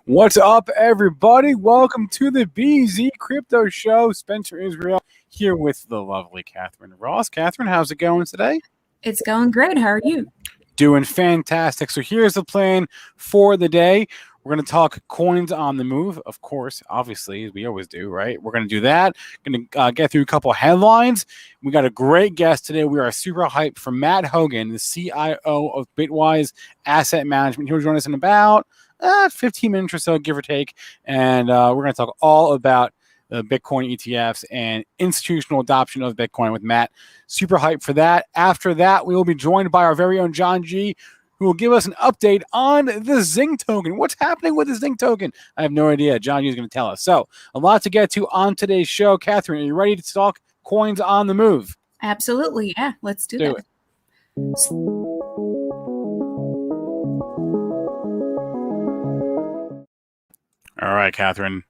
What's up, everybody? Welcome to the Benzinga Crypto Show. Spencer Israel here with the lovely Catherine Ross. Catherine, how's it going today? It's going great. How are you? Doing fantastic. So here's the plan for the day. We're going to talk coins on the move, of course, obviously, as we always do, right? We're going to do that. Going to get through a couple headlines. We got a great guest today. We are super hyped for Matt Hougan, the CIO of Bitwise Asset Management. He'll join us in about 15 minutes or so, give or take. And we're going to talk all about the Bitcoin ETFs and institutional adoption of Bitcoin with Matt. Super hyped for that. After that, we will be joined by our very own John G., who will give us an update on the Zing Token. What's happening with the Zing Token? I have no idea. John G. is going to tell us. So a lot to get to on today's show. Catherine, are you ready to talk coins on the move? Absolutely. Yeah, let's do that. All right, Catherine,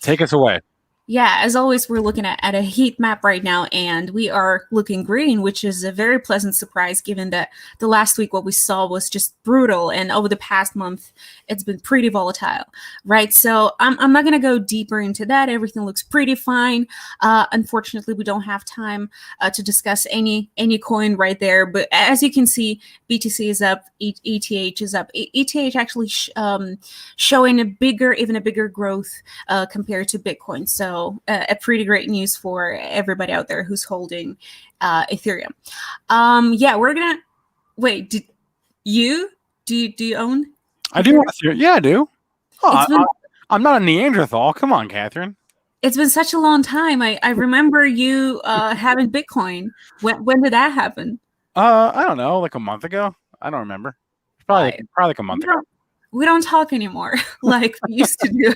take us away. Yeah, as always, we're looking at a heat map right now, and we are looking green, which is a very pleasant surprise given that the last week what we saw was just brutal, and over the past month, it's been pretty volatile, right? So I'm not going to go deeper into that. Everything looks pretty fine. Unfortunately, we don't have time to discuss any coin right there, but as you can see, BTC is up, ETH is up. ETH actually showing even a bigger growth compared to Bitcoin. So a pretty great news for everybody out there who's holding Ethereum. Yeah, we're gonna wait. Do you own? I do. Yeah, I do. Oh, I'm not a Neanderthal. Come on, Catherine. It's been such a long time. I remember you having Bitcoin. When did that happen? I don't know, like a month ago. I don't remember. Probably like a month ago. We don't talk anymore like we used to do.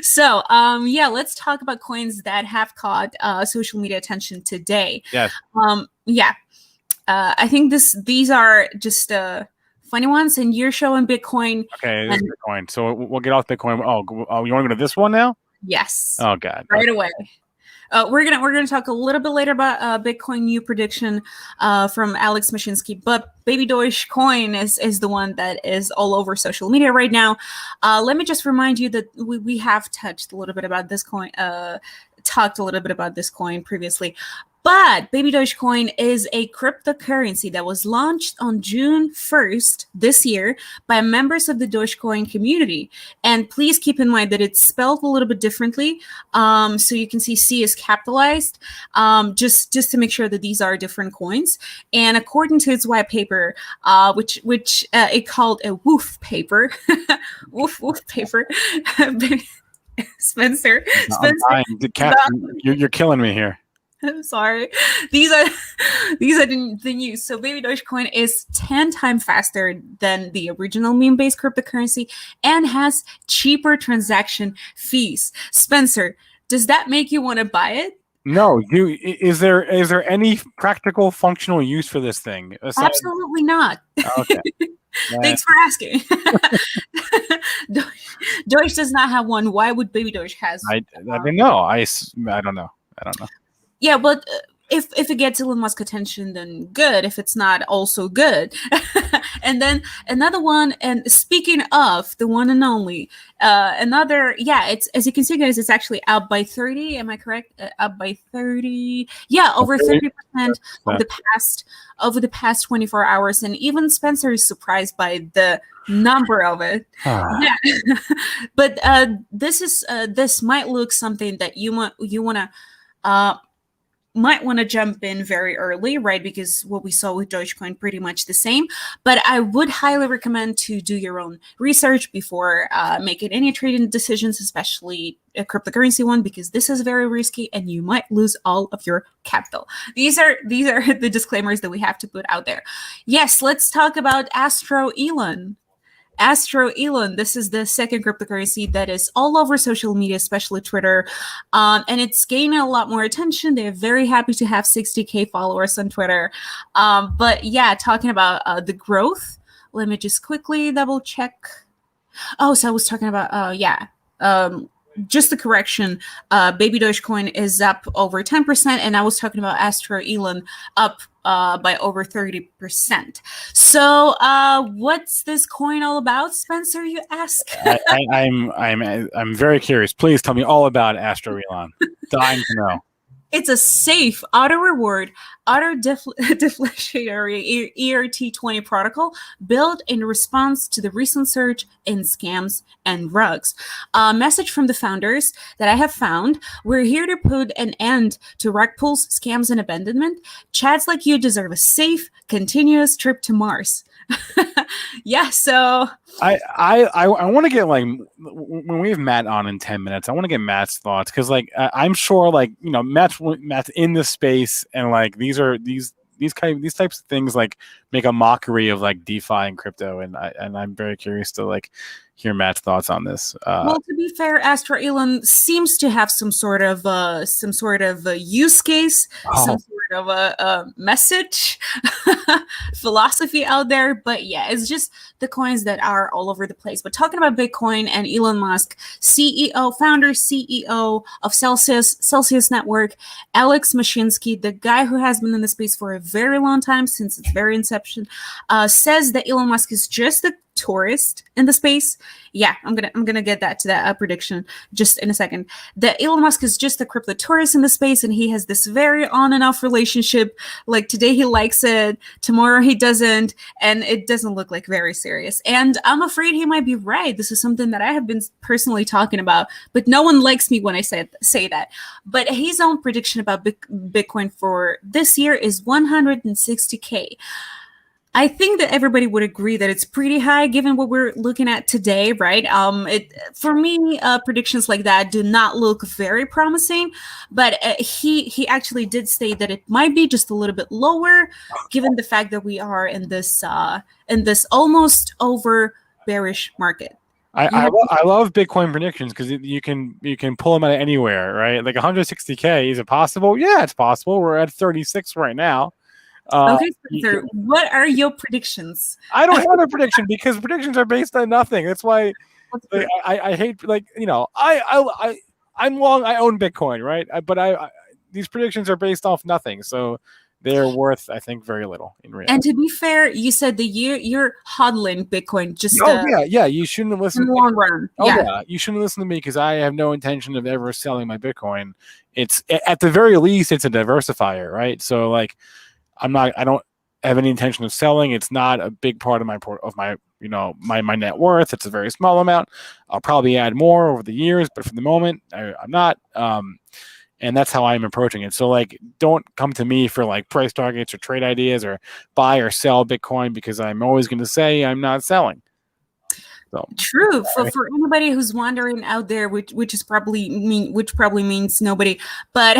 So, yeah, let's talk about coins that have caught social media attention today. Yes. I think these are just funny ones, and you're showing Bitcoin. Okay, this is Bitcoin. So we'll get off Bitcoin. Oh, you want to go to this one now? Yes. Oh, God. Right away. We're gonna talk a little bit later about Bitcoin new prediction from Alex Mashinsky, but Baby Dogecoin is the one that is all over social media right now. Let me just remind you that we have touched a little bit about this coin, talked a little bit about this coin previously. But Baby Dogecoin is a cryptocurrency that was launched on June 1st this year by members of the Dogecoin community. And please keep in mind that it's spelled a little bit differently. So you can see C is capitalized, just to make sure that these are different coins. And according to its white paper, which it called a woof paper, woof paper. Spencer, Catherine, you're killing me here. I'm sorry. These are the news. So Baby Dogecoin is 10 times faster than the original meme-based cryptocurrency and has cheaper transaction fees. Spencer, does that make you want to buy it? No. Is there any practical functional use for this thing? Absolutely not. Okay. Thanks for asking. Doge does not have one. Why would Baby Doge has? I don't know. I don't know. Yeah, but if it gets Elon Musk attention, then good. If it's not, also good. And then another one, and speaking of the one and only, it's, as you can see, guys, it's actually up by 30. Am I correct? Up by 30. Yeah, over 30% over the past 24 hours. And even Spencer is surprised by the number of it. Yeah. But this might look something that you might want to jump in very early, right? Because what we saw with Dogecoin pretty much the same. But I would highly recommend to do your own research before making any trading decisions, especially a cryptocurrency one, because this is very risky and you might lose all of your capital. These are the disclaimers that we have to put out there. Yes, let's talk about Astro Elon. This is the second cryptocurrency that is all over social media, especially Twitter, and it's gaining a lot more attention. They're very happy to have 60K followers on Twitter. But yeah, talking about the growth, let me just quickly double check. Oh, so I was talking about just a correction. Baby Dogecoin is up over 10%, and I was talking about Astra Elon up by over 30%. So, what's this coin all about, Spencer? You ask. I'm very curious. Please tell me all about Astro Elon. Dying to know. It's a safe auto reward, auto deflationary ERT20 protocol built in response to the recent surge in scams and rugs. A message from the founders that I have found: we're here to put an end to rug pulls, scams, and abandonment. Chads like you deserve a safe, continuous trip to Mars. Yeah, so I want to get, like, when we have Matt on in 10 minutes, I want to get Matt's thoughts, because, like, I'm sure, like, you know, Matt's in the space, and, like, these types of things, like, make a mockery of, like, DeFi and crypto, and I'm very curious to, like, hear Matt's thoughts on this. Well, to be fair, Astra Elon seems to have some sort of use case, some sort of a message, philosophy out there. But yeah, it's just the coins that are all over the place. But talking about Bitcoin and Elon Musk, founder CEO of Celsius Network, Alex Mashinsky, the guy who has been in the space for a very long time, since its very inception, says that Elon Musk is just a tourist in the space. Yeah, I'm gonna get to that prediction just in a second. That Elon Musk is just a crypto tourist in the space, and he has this very on and off relationship. Like, today he likes it, tomorrow he doesn't, and it doesn't look like very serious. And I'm afraid he might be right. This is something that I have been personally talking about, but no one likes me when I say that. But his own prediction about Bitcoin for this year is 160K. I think that everybody would agree that it's pretty high given what we're looking at today, right? For me, predictions like that do not look very promising, but he actually did say that it might be just a little bit lower, given the fact that we are in this almost over bearish market. I love Bitcoin predictions, because you can pull them out of anywhere, right? Like 160K, is it possible? Yeah, it's possible. We're at 36 right now. Okay, Spencer, what are your predictions? I don't have a prediction, because predictions are based on nothing. That's why, like, I hate, like, you know, I'm long. I own Bitcoin, right? But these predictions are based off nothing, so they're worth, I think, very little in reality. And to be fair, you said that you're hodling Bitcoin just. Yeah. You shouldn't listen in the long run. You shouldn't listen to me, because I have no intention of ever selling my Bitcoin. It's, at the very least, it's a diversifier, right? So, like, I don't have any intention of selling. It's not a big part of my net worth. It's a very small amount. I'll probably add more over the years, but for the moment, I'm not. And that's how I'm approaching it. So, like, don't come to me for, like, price targets or trade ideas or buy or sell Bitcoin, because I'm always going to say I'm not selling. So, true. For anybody who's wondering out there, which probably means nobody, but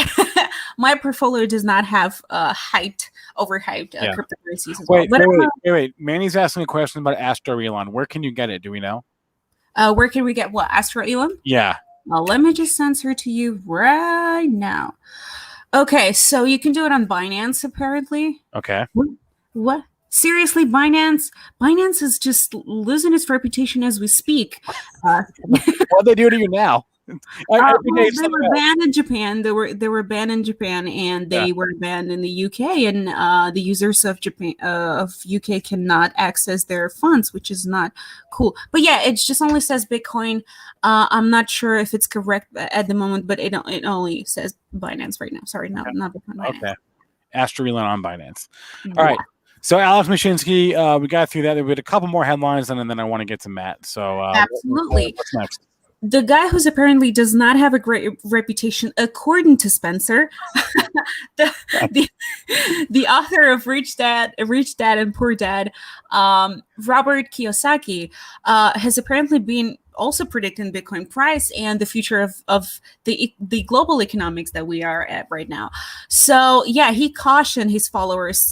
my portfolio does not have overhyped cryptocurrencies as well. Wait. Manny's asking a question about Astro Elon. Where can you get it? Do we know? Where can we get what? Astro Elon? Yeah. Well, let me just answer to you right now. Okay, so you can do it on Binance, apparently. Okay. What? Seriously, Binance is just losing its reputation as we speak. What do they do to you now? They were banned in Japan. They were banned in Japan, and they were banned in the UK. And the users of UK cannot access their funds, which is not cool. But yeah, it just only says Bitcoin. I'm not sure if it's correct at the moment, but it only says Binance right now. Sorry, not Bitcoin. Okay, Astro Elon on Binance. All right. So Alex Mashinsky, we got through that. We had a couple more headlines, and then I want to get to Matt. So absolutely. What's next? The guy who's apparently does not have a great reputation, according to Spencer, the author of Rich Dad and Poor Dad, Robert Kiyosaki, has apparently been also predicting Bitcoin price and the future of the global economics that we are at right now. So yeah, he cautioned his followers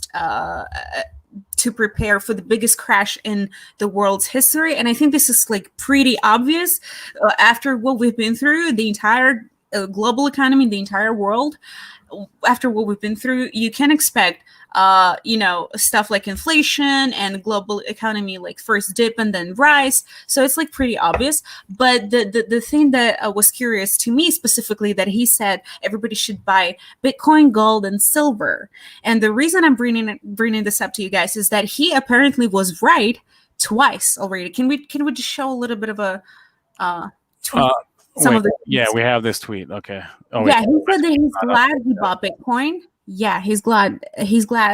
to prepare for the biggest crash in the world's history. And I think this is, like, pretty obvious after what we've been through, the entire global economy, the entire world. After what we've been through, you can expect stuff like inflation and global economy like first dip and then rise. So it's like pretty obvious. But the thing that was curious to me specifically, that he said everybody should buy Bitcoin, gold, and silver. And the reason I'm bringing this up to you guys is that he apparently was right twice already. Can we just show a little bit of a tweet? We have this tweet. Okay. Oh, yeah, he said that he's glad he bought Bitcoin. Yeah, he's glad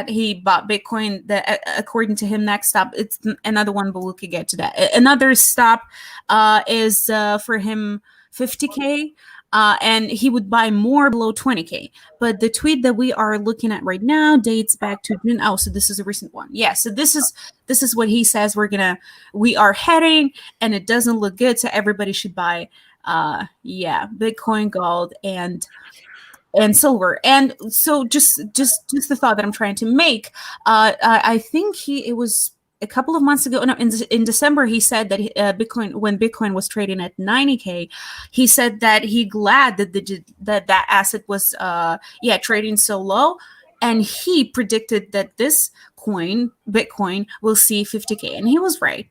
he bought Bitcoin. That according to him, next stop, it's another one, but we could get to that. Another stop is for him 50K. And he would buy more below 20K. But the tweet that we are looking at right now dates back to June. Oh, so this is a recent one. Yeah, so this is what he says we are heading, and it doesn't look good, so everybody should buy Bitcoin, gold, and silver. And so just the thought that I'm trying to make, I think it was a couple of months ago, in December, he said that when Bitcoin was trading at 90K, he said that he glad that asset was trading so low, and he predicted that this coin, Bitcoin, will see 50K, and he was right.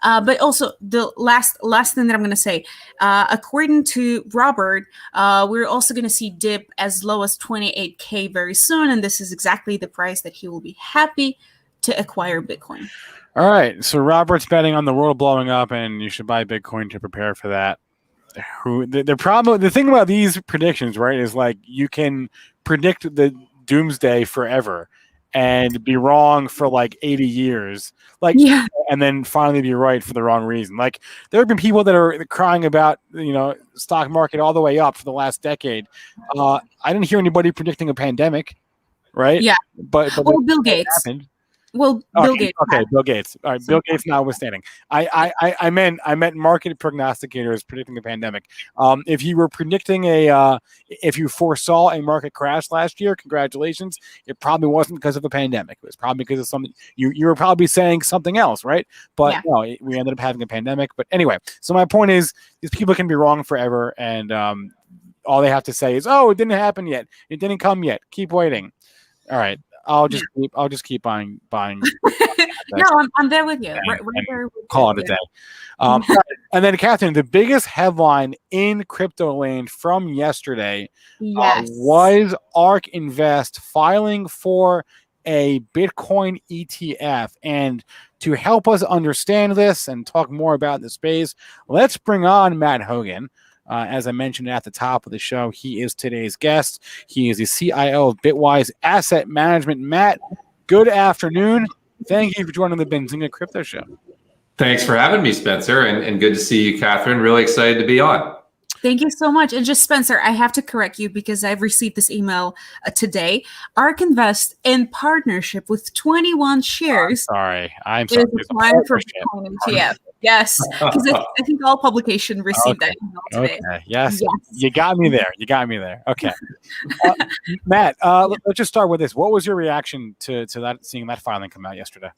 But also the last thing that I'm going to say, according to Robert, we're also going to see dip as low as 28K very soon, and this is exactly the price that he will be happy to acquire Bitcoin. All right, so Robert's betting on the world blowing up, and you should buy Bitcoin to prepare for that. The thing about these predictions, right, is like you can predict the doomsday forever and be wrong for like 80 years, and then finally be right for the wrong reason. Like there have been people that are crying about stock market all the way up for the last decade. I didn't hear anybody predicting a pandemic, right? Yeah, but Bill Gates happened. Well, Bill Gates. Okay, Bill Gates. All right, Bill Gates notwithstanding. I meant market prognosticators predicting the pandemic. If you were predicting if you foresaw a market crash last year, congratulations. It probably wasn't because of a pandemic. It was probably because of something. You were probably saying something else, right? But no, we ended up having a pandemic. But anyway, so my point is, these people can be wrong forever, and all they have to say is, "Oh, it didn't happen yet. It didn't come yet. Keep waiting." All right. I'll just keep buying. No, I'm there with you. Call it a day. And then, Catherine, the biggest headline in crypto land from yesterday was ARK Invest filing for a Bitcoin ETF. And to help us understand this and talk more about the space, let's bring on Matt Hougan. As I mentioned at the top of the show, he is today's guest. He is the CIO of Bitwise Asset Management. Matt, good afternoon. Thank you for joining the Benzinga Crypto Show. Thanks for having me, Spencer, and good to see you, Catherine. Really excited to be on. Thank you so much. And just Spencer, I have to correct you because I've received this email today. ARK Invest in partnership with 21 shares. I'm sorry. Is applying for Bitcoin ETF. Yes, because I think all publication received that email today. Okay. Yes. You got me there. Okay. Matt, let's just start with this. What was your reaction to that, seeing that filing come out yesterday?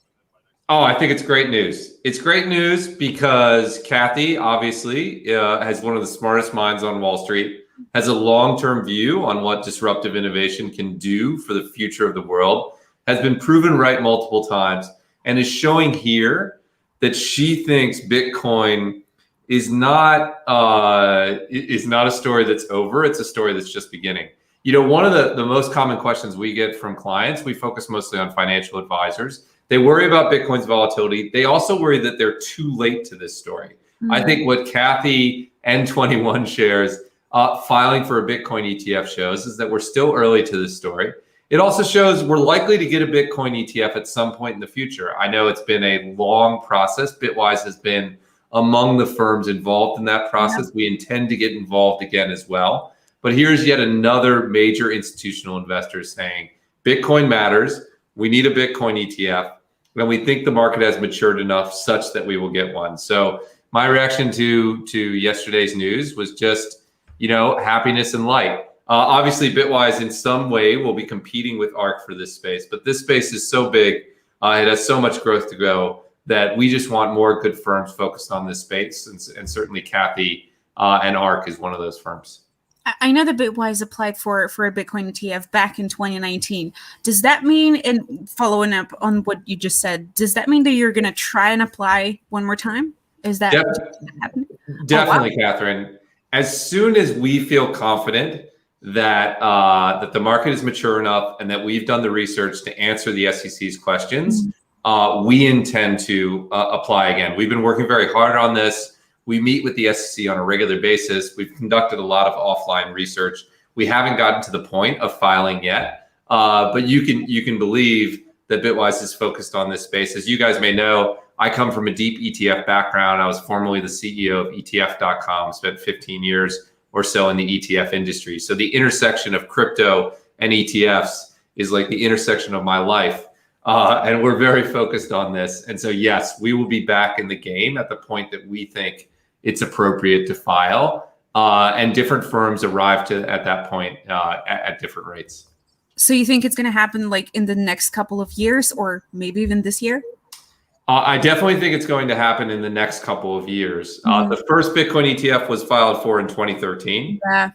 Oh, I think it's great news. It's great news because Kathy obviously has one of the smartest minds on Wall Street, has a long-term view on what disruptive innovation can do for the future of the world, has been proven right multiple times, and is showing here that she thinks Bitcoin is not a story that's over. It's a story that's just beginning. One of the most common questions we get from clients, we focus mostly on financial advisors. They worry about Bitcoin's volatility. They also worry that they're too late to this story. Mm-hmm. I think what Kathy and 21 shares filing for a Bitcoin ETF shows is that we're still early to this story. It also shows we're likely to get a Bitcoin ETF at some point in the future. I know it's been a long process. Bitwise has been among the firms involved in that process. Yeah. We intend to get involved again as well. But here's yet another major institutional investor saying, Bitcoin matters. We need a Bitcoin ETF. And we think the market has matured enough such that we will get one. So my reaction to yesterday's news was just, happiness and light. Obviously, Bitwise in some way will be competing with ARK for this space, but this space is so big, it has so much growth to go that we just want more good firms focused on this space, and certainly Kathy and ARK is one of those firms. I know that Bitwise applied for a Bitcoin ETF back in 2019. Does that mean, and following up on what you just said, does that mean that you're going to try and apply one more time? Is that happening? Definitely, Catherine. As soon as we feel confident that that the market is mature enough and that we've done the research to answer the SEC's questions, we intend to apply again. We've been working very hard on this. We meet with the SEC on a regular basis. We've conducted a lot of offline research. We haven't gotten to the point of filing yet, but you can believe that Bitwise is focused on this space. As you guys may know, I come from a deep ETF background. I was formerly the CEO of ETF.com, spent 15 years or so in the ETF industry. So the intersection of crypto and ETFs is like the intersection of my life. And we're very focused on this. And so, yes, we will be back in the game at the point that we think it's appropriate to file. And different firms arrive at that point at different rates. So you think it's going to happen like in the next couple of years or maybe even this year? I definitely think it's going to happen in the next couple of years. The first Bitcoin ETF was filed for in 2013. Yeah.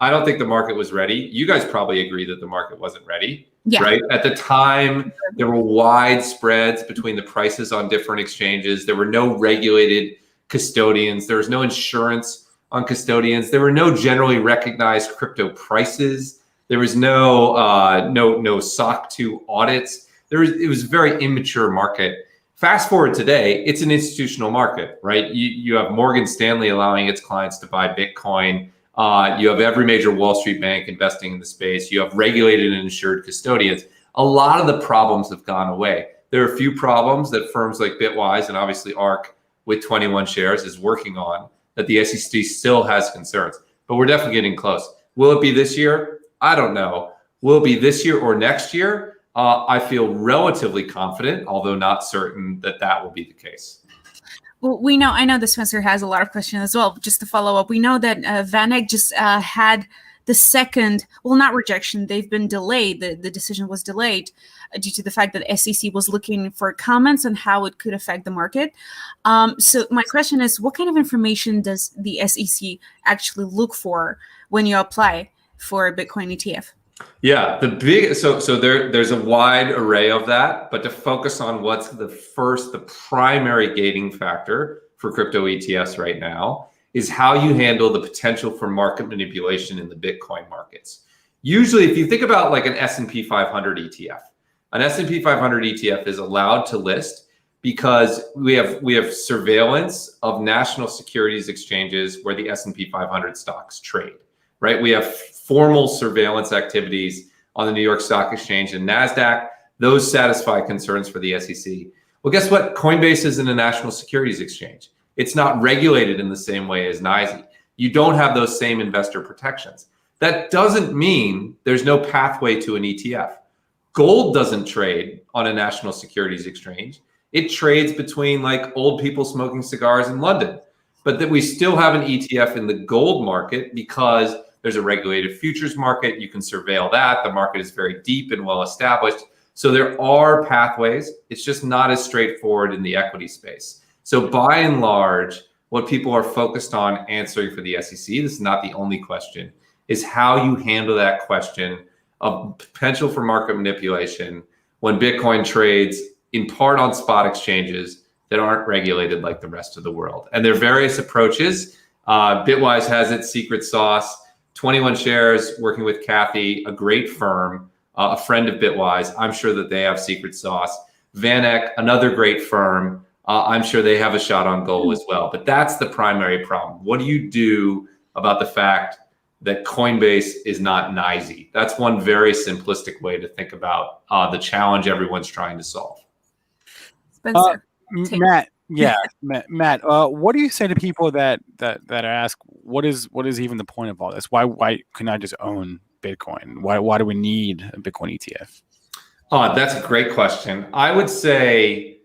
I don't think the market was ready. You guys probably agree that the market wasn't ready, right? At the time, there were wide spreads between the prices on different exchanges. There were no regulated custodians. There was no insurance on custodians. There were no generally recognized crypto prices. There was no SOC 2 audits. It was a very immature market. Fast forward today, it's an institutional market, right? You have Morgan Stanley allowing its clients to buy Bitcoin. You have every major Wall Street bank investing in the space. You have regulated and insured custodians. A lot of the problems have gone away. There are a few problems that firms like Bitwise and obviously ARK with 21 shares is working on that the SEC still has concerns, but we're definitely getting close. Will it be this year? I don't know. Will it be this year or next year? I feel relatively confident, although not certain that will be the case. Well, I know that Spencer has a lot of questions as well. Just to follow up, we know that VanEck just had the second, well, not rejection, they've been delayed. The decision was delayed due to the fact that SEC was looking for comments on how it could affect the market. So my question is, what kind of information does the SEC actually look for when you apply for a Bitcoin ETF? Yeah, there's a wide array of that, but to focus on what's the primary gating factor for crypto ETFs right now is how you handle the potential for market manipulation in the Bitcoin markets. Usually, if you think about like an S&P 500 ETF, an S&P 500 ETF is allowed to list because we have surveillance of national securities exchanges where the S&P 500 stocks trade, right? We have formal surveillance activities on the New York Stock Exchange and NASDAQ. Those satisfy concerns for the SEC. Well, guess what? Coinbase isn't a national securities exchange. It's not regulated in the same way as NYSE. You don't have those same investor protections. That doesn't mean there's no pathway to an ETF. Gold doesn't trade on a national securities exchange. It trades between like old people smoking cigars in London. But that we still have an ETF in the gold market because there's a regulated futures market. You can surveil that. The market is very deep and well established. So there are pathways. It's just not as straightforward in the equity space. So by and large, what people are focused on answering for the SEC, this is not the only question, is how you handle that question of potential for market manipulation when Bitcoin trades in part on spot exchanges that aren't regulated like the rest of the world. And there are various approaches. Bitwise has its secret sauce. 21 shares working with Kathy, a great firm, a friend of Bitwise. I'm sure that they have secret sauce. VanEck, another great firm. I'm sure they have a shot on goal as well. But that's the primary problem. What do you do about the fact that Coinbase is not NYSE? That's one very simplistic way to think about the challenge everyone's trying to solve. Spencer, Matt, Matt, what do you say to people that ask what is even the point of all this? Why can I just own Bitcoin? Why do we need a Bitcoin ETF? That's a great question. I would say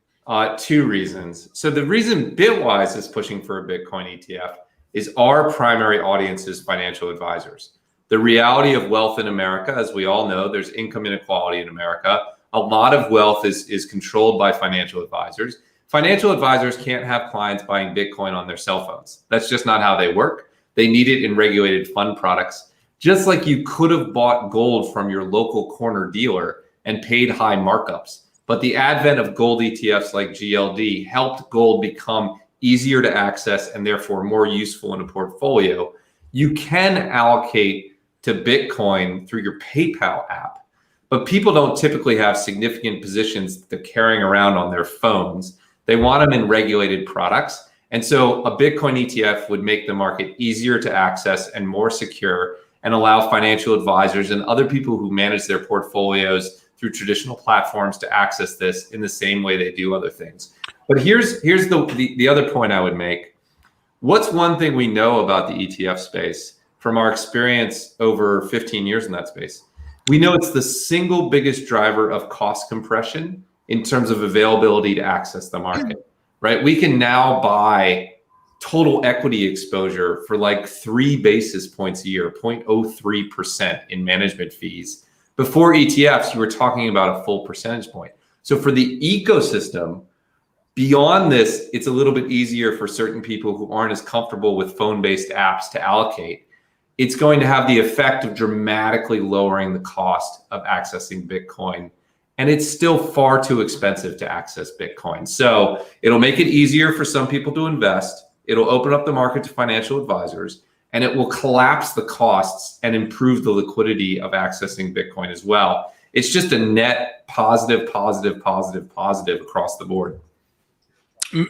two reasons. So the reason Bitwise is pushing for a Bitcoin ETF is our primary audience is financial advisors. The reality of wealth in America, as we all know, there's income inequality in America. A lot of wealth is controlled by financial advisors. Financial advisors can't have clients buying Bitcoin on their cell phones. That's just not how they work. They need it in regulated fund products. just like you could have bought gold from your local corner dealer and paid high markups. But the advent of gold ETFs like GLD helped gold become easier to access and therefore more useful in a portfolio. You can allocate to Bitcoin through your PayPal app, but people don't typically have significant positions that they're carrying around on their phones. They want them in regulated products. And so a Bitcoin ETF would make the market easier to access and more secure, and allow financial advisors and other people who manage their portfolios through traditional platforms to access this in the same way they do other things. But here's the other point I would make. What's one thing we know about the ETF space from our experience over 15 years in that space? We know it's the single biggest driver of cost compression in terms of availability to access the market, right? We can now buy total equity exposure for like 3 basis points a year, 0.03% in management fees. Before ETFs, you were talking about a full percentage point. So for the ecosystem, beyond this, it's a little bit easier for certain people who aren't as comfortable with phone-based apps to allocate. It's going to have the effect of dramatically lowering the cost of accessing Bitcoin. And it's still far too expensive to access Bitcoin. So it'll make it easier for some people to invest. It'll open up the market to financial advisors, and it will collapse the costs and improve the liquidity of accessing Bitcoin as well. It's just a net positive across the board.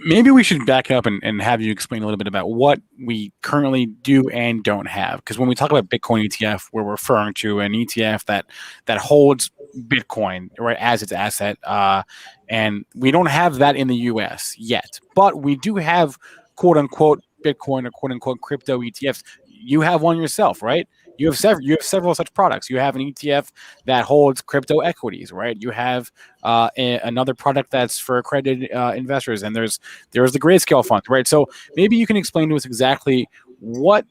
Maybe we should back up and have you explain a little bit about what we currently do and don't have. Because when we talk about Bitcoin ETF, we're referring to an ETF that holds Bitcoin, right, as its asset. And we don't have that in the US yet. But we do have quote unquote Bitcoin or quote unquote crypto ETFs. You have one yourself, right? You have several such products. You have an ETF that holds crypto equities, right? You have another product that's for accredited investors, and there's the Grayscale fund, right? So maybe you can explain to us exactly what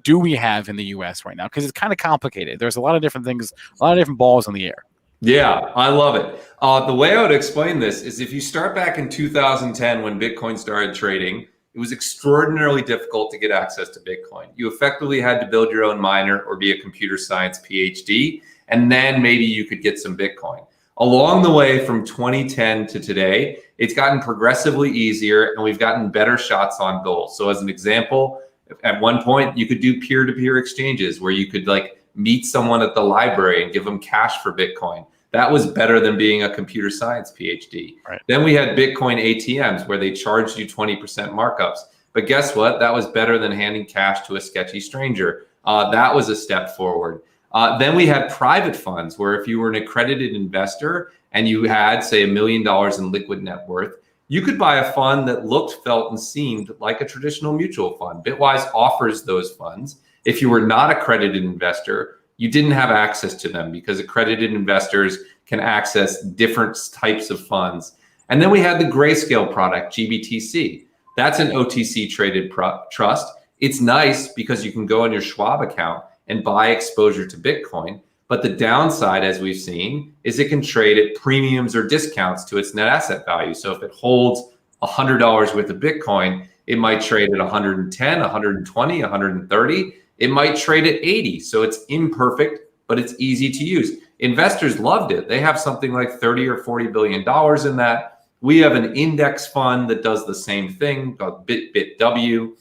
do we have in the US right now, because it's kind of complicated. There's a lot of different things, a lot of different balls in the air. Yeah, I love it. The way I would explain this is if you start back in 2010 when Bitcoin started trading, it was extraordinarily difficult to get access to Bitcoin. You effectively had to build your own miner or be a computer science PhD, and then maybe you could get some Bitcoin. Along the way from 2010 to today, it's gotten progressively easier and we've gotten better shots on goal. So as an example, at one point you could do peer-to-peer exchanges where you could like meet someone at the library and give them cash for Bitcoin. That was better than being a computer science PhD. Right. Then we had Bitcoin ATMs where they charged you 20% markups. But guess what? That was better than handing cash to a sketchy stranger. That was a step forward. Then we had private funds where if you were an accredited investor and you had, say, $1 million in liquid net worth, you could buy a fund that looked, felt, and seemed like a traditional mutual fund. Bitwise offers those funds. If you were not an accredited investor, you didn't have access to them because accredited investors can access different types of funds. And then we had the Grayscale product, GBTC. That's an OTC traded trust. It's nice because you can go on your Schwab account and buy exposure to Bitcoin. But the downside, as we've seen, is it can trade at premiums or discounts to its net asset value. So if it holds $100 worth of Bitcoin, it might trade at 110, 120, 130. It might trade at 80. So it's imperfect, but it's easy to use. Investors loved it. They have something like 30 or $40 billion in that. We have an index fund that does the same thing called BitW.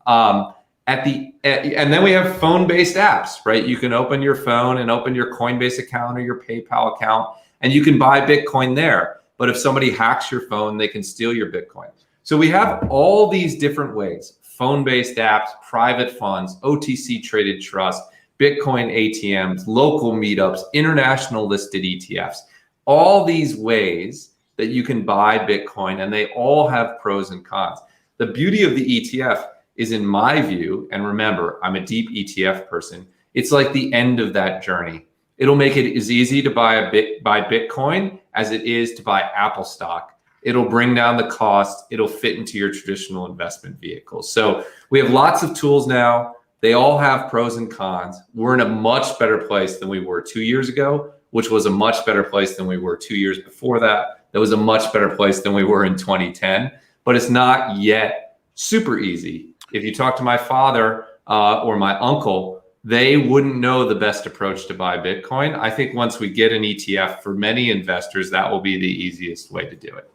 And then we have phone-based apps, right? You can open your phone and open your Coinbase account or your PayPal account, and you can buy Bitcoin there. But if somebody hacks your phone, they can steal your Bitcoin. So we have all these different ways: phone-based apps, private funds, OTC traded trust, Bitcoin ATMs, local meetups, international listed ETFs, all these ways that you can buy Bitcoin, and they all have pros and cons. The beauty of the ETF is, in my view, and remember, I'm a deep ETF person, it's like the end of that journey. It'll make it as easy to buy Bitcoin as it is to buy Apple stock. It'll bring down the cost. It'll fit into your traditional investment vehicles. So we have lots of tools now. They all have pros and cons. We're in a much better place than we were 2 years ago, which was a much better place than we were 2 years before that. That was a much better place than we were in 2010, but it's not yet super easy. If you talk to my father or my uncle, they wouldn't know the best approach to buy Bitcoin. I think once we get an ETF for many investors, that will be the easiest way to do it.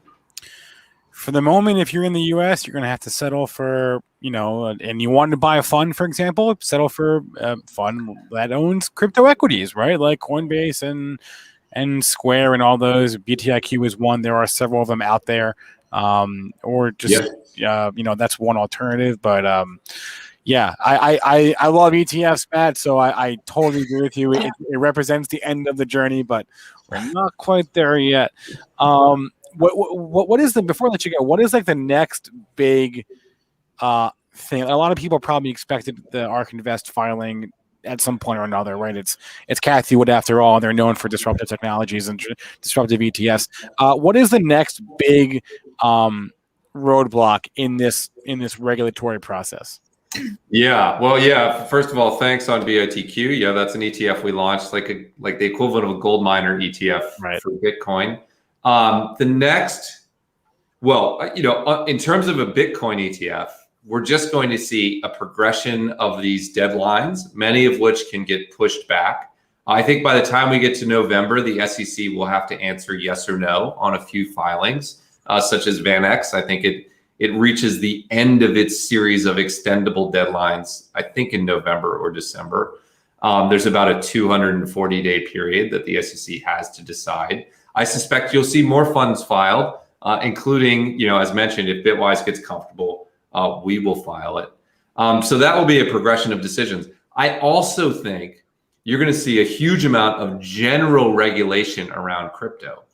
For the moment, if you're in the US, you're going to have to settle for, and you want to buy a fund, for example, settle for a fund that owns crypto equities, right? Like Coinbase and Square and all those. BTIQ is one. There are several of them out there. Or just, that's one alternative. But yeah, I love ETFs, Matt. So I totally agree with you. It represents the end of the journey, but we're not quite there yet. What is before I let you go, what is like the next big thing? A lot of people probably expected the ARK Invest filing at some point or another, right? It's Cathie Wood after all, and they're known for disruptive technologies and disruptive ETFs. What is the next big roadblock in this regulatory process? Yeah, well, yeah. First of all, thanks on BOTQ. Yeah, that's an ETF we launched, like the equivalent of a gold miner ETF for Bitcoin. The next, in terms of a Bitcoin ETF, we're just going to see a progression of these deadlines, many of which can get pushed back. I think by the time we get to November, the SEC will have to answer yes or no on a few filings, such as VanEck. I think it reaches the end of its series of extendable deadlines, I think in November or December. There's about a 240-day period that the SEC has to decide. I suspect you'll see more funds filed, including, as mentioned, if Bitwise gets comfortable, we will file it. So that will be a progression of decisions. I also think you're going to see a huge amount of general regulation around crypto.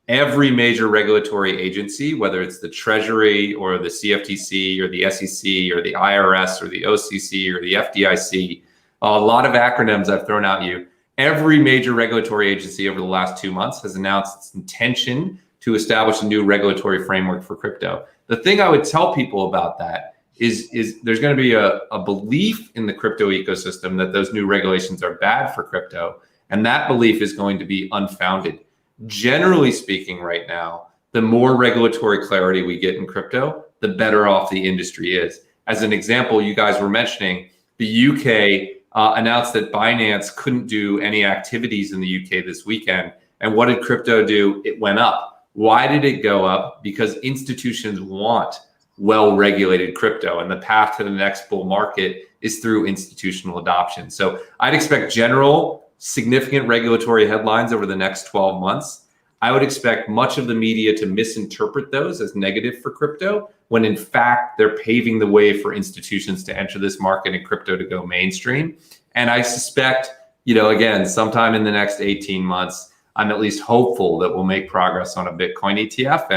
Every major regulatory agency, whether it's the Treasury or the CFTC or the SEC or the IRS or the OCC or the FDIC, a lot of acronyms I've thrown at you. Every major regulatory agency over the last 2 months has announced its intention to establish a new regulatory framework for crypto. The thing I would tell people about that is there's going to be a belief in the crypto ecosystem that those new regulations are bad for crypto, and that belief is going to be unfounded. Generally speaking, right now, the more regulatory clarity we get in crypto, the better off the industry is. As an example, you guys were mentioning the UK announced that Binance couldn't do any activities in the UK this weekend. And what did crypto do? It went up. Why did it go up? Because institutions want well-regulated crypto, and the path to the next bull market is through institutional adoption. So I'd expect general significant regulatory headlines over the next 12 months. I would expect much of the media to misinterpret those as negative for crypto, when in fact they're paving the way for institutions to enter this market and crypto to go mainstream. And I suspect, again, sometime in the next 18 months, I'm at least hopeful that we'll make progress on a Bitcoin ETF,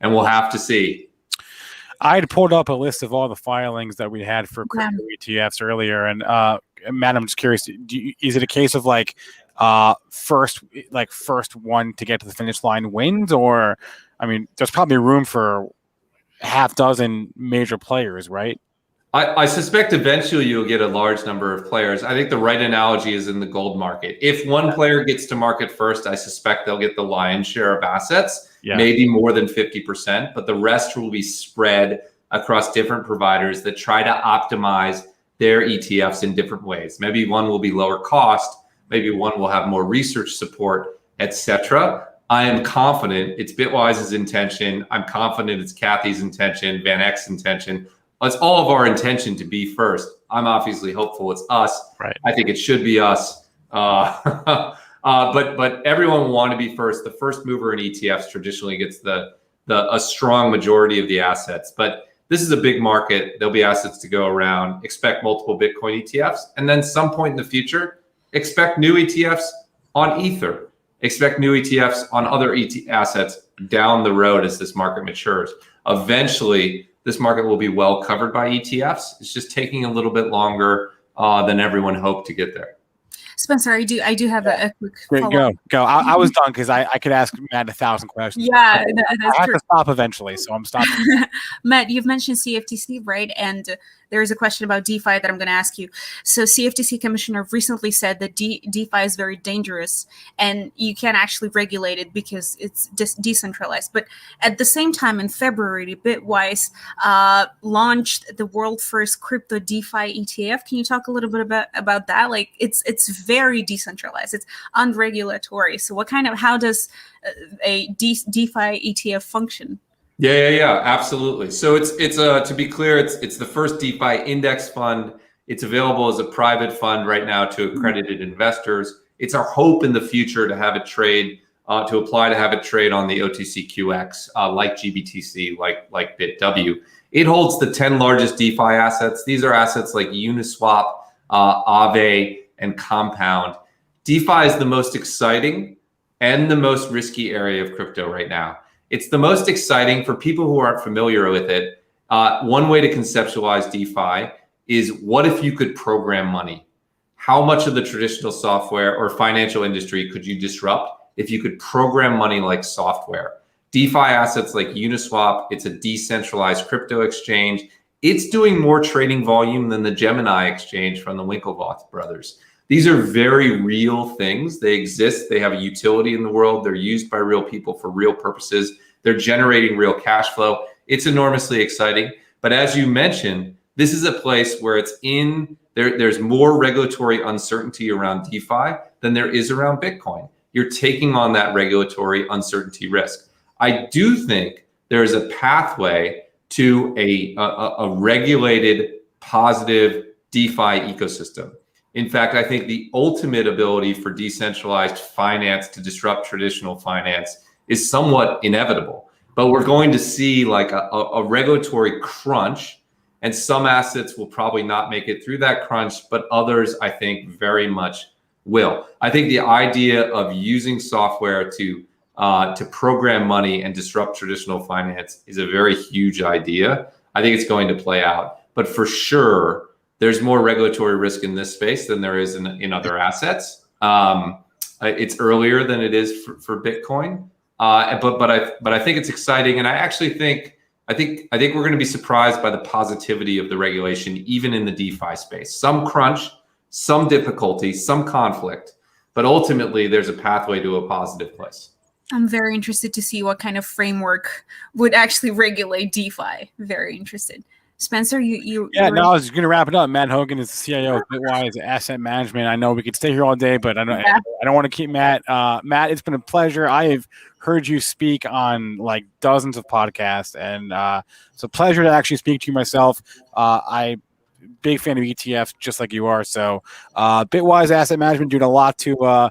and we'll have to see. I had pulled up a list of all the filings that we had for crypto ETFs earlier, and Matt, I'm just curious, is it a case of first one to get to the finish line wins, or there's probably room for half dozen major players, right? I suspect eventually you'll get a large number of players. I think the right analogy is in the gold market. If one player gets to market first, I suspect they'll get the lion's share of assets, maybe more than 50%, but the rest will be spread across different providers that try to optimize their ETFs in different ways. Maybe one will be lower cost, maybe one will have more research support, etc. I am confident it's Bitwise's intention. I'm confident it's Cathie's intention, VanEck's intention. It's all of our intention to be first. I'm obviously hopeful it's us. Right. I think it should be us. But everyone will want to be first. The first mover in ETFs traditionally gets a strong majority of the assets. But this is a big market. There'll be assets to go around. Expect multiple Bitcoin ETFs. And then some point in the future, expect new ETFs on Ether. Expect new ETFs on other assets down the road as this market matures. Eventually, this market will be well covered by ETFs. It's just taking a little bit longer than everyone hoped to get there. Spencer, I do have a quick follow-up. Go. I was done because I could ask Matt 1,000 questions. Yeah, I have to stop eventually, so I'm stopping. Matt, you've mentioned CFTC, right? And there is a question about DeFi that I'm going to ask you. So CFTC commissioner recently said that DeFi is very dangerous and you can't actually regulate it because it's decentralized. But at the same time, in February, Bitwise launched the world first crypto DeFi ETF. Can you talk a little bit about that? Like it's very decentralized. It's unregulatory. So how does a DeFi ETF function? Yeah, absolutely. So it's to be clear, it's the first DeFi index fund. It's available as a private fund right now to accredited investors. It's our hope in the future to have it trade, to apply to have it trade on the OTCQX, like GBTC, like BitW. It holds the 10 largest DeFi assets. These are assets like Uniswap, Aave, and Compound. DeFi is the most exciting and the most risky area of crypto right now. It's the most exciting for people who aren't familiar with it. One way to conceptualize DeFi is, what if you could program money? How much of the traditional software or financial industry could you disrupt if you could program money like software? DeFi assets like Uniswap, it's a decentralized crypto exchange. It's doing more trading volume than the Gemini exchange from the Winklevoss brothers. These are very real things. They exist. They have a utility in the world. They're used by real people for real purposes. They're generating real cash flow. It's enormously exciting. But as you mentioned, this is a place where there's more regulatory uncertainty around DeFi than there is around Bitcoin. You're taking on that regulatory uncertainty risk. I do think there is a pathway to a regulated, positive DeFi ecosystem. In fact, I think the ultimate ability for decentralized finance to disrupt traditional finance is somewhat inevitable. But we're going to see like a regulatory crunch, and some assets will probably not make it through that crunch, but others, I think, very much will. I think the idea of using software to program money and disrupt traditional finance is a very huge idea. I think it's going to play out. But for sure, there's more regulatory risk in this space than there is in other assets. It's earlier than it is for Bitcoin, but I think it's exciting, and I actually think we're going to be surprised by the positivity of the regulation, even in the DeFi space. Some crunch, some difficulty, some conflict, but ultimately there's a pathway to a positive place. I'm very interested to see what kind of framework would actually regulate DeFi. Very interested. Spencer, you I was going to wrap it up. Matt Hougan is the CIO of Bitwise Asset Management. I know we could stay here all day, but I don't want to keep Matt. Matt, it's been a pleasure. I have heard you speak on like dozens of podcasts, and it's a pleasure to actually speak to you myself. I'm a big fan of ETFs, just like you are. So Bitwise Asset Management doing a lot to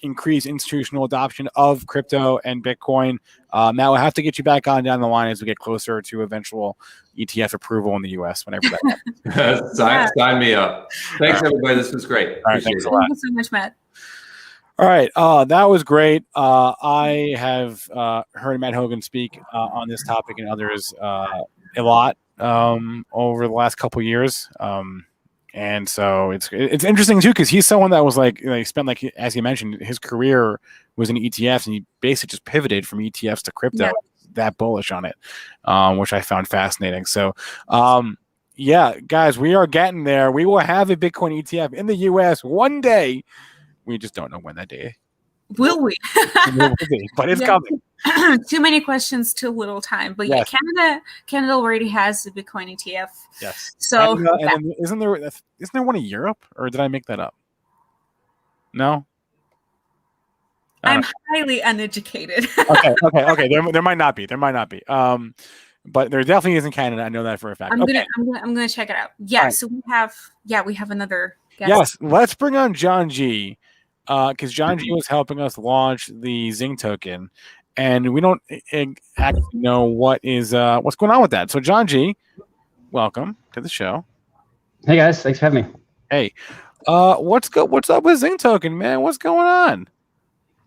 increase institutional adoption of crypto and Bitcoin. Matt, we'll have to get you back on down the line as we get closer to eventual ETF approval in the US, whenever that happens. Sign me up. Thanks, everybody. This was great. All right, thanks a lot. Thank you so much, Matt. All right. That was great. I have heard Matt Hougan speak on this topic and others a lot over the last couple years. And so it's interesting too, because he's someone that was like spent, like as he mentioned, his career was in ETFs, and he basically just pivoted from ETFs to crypto. Yeah. That bullish on it, which I found fascinating. So, guys, we are getting there. We will have a Bitcoin ETF in the US one day. We just don't know when that day. Will we? But it's coming. Too many questions, too little time. But yes. Canada already has a Bitcoin ETF. Yes. So Canada, and then isn't there one in Europe, or did I make that up? No. I'm highly uneducated. Okay. There might not be. But there definitely is in Canada. I know that for a fact. I'm gonna check it out. Yeah. Right. So we have another guest. Yes. Let's bring on John G. Because John G was helping us launch the Zing Token, and we don't actually know what's going on with that. So John G, welcome to the show. Hey guys, thanks for having me. Hey, what's up with Zing Token, man? What's going on?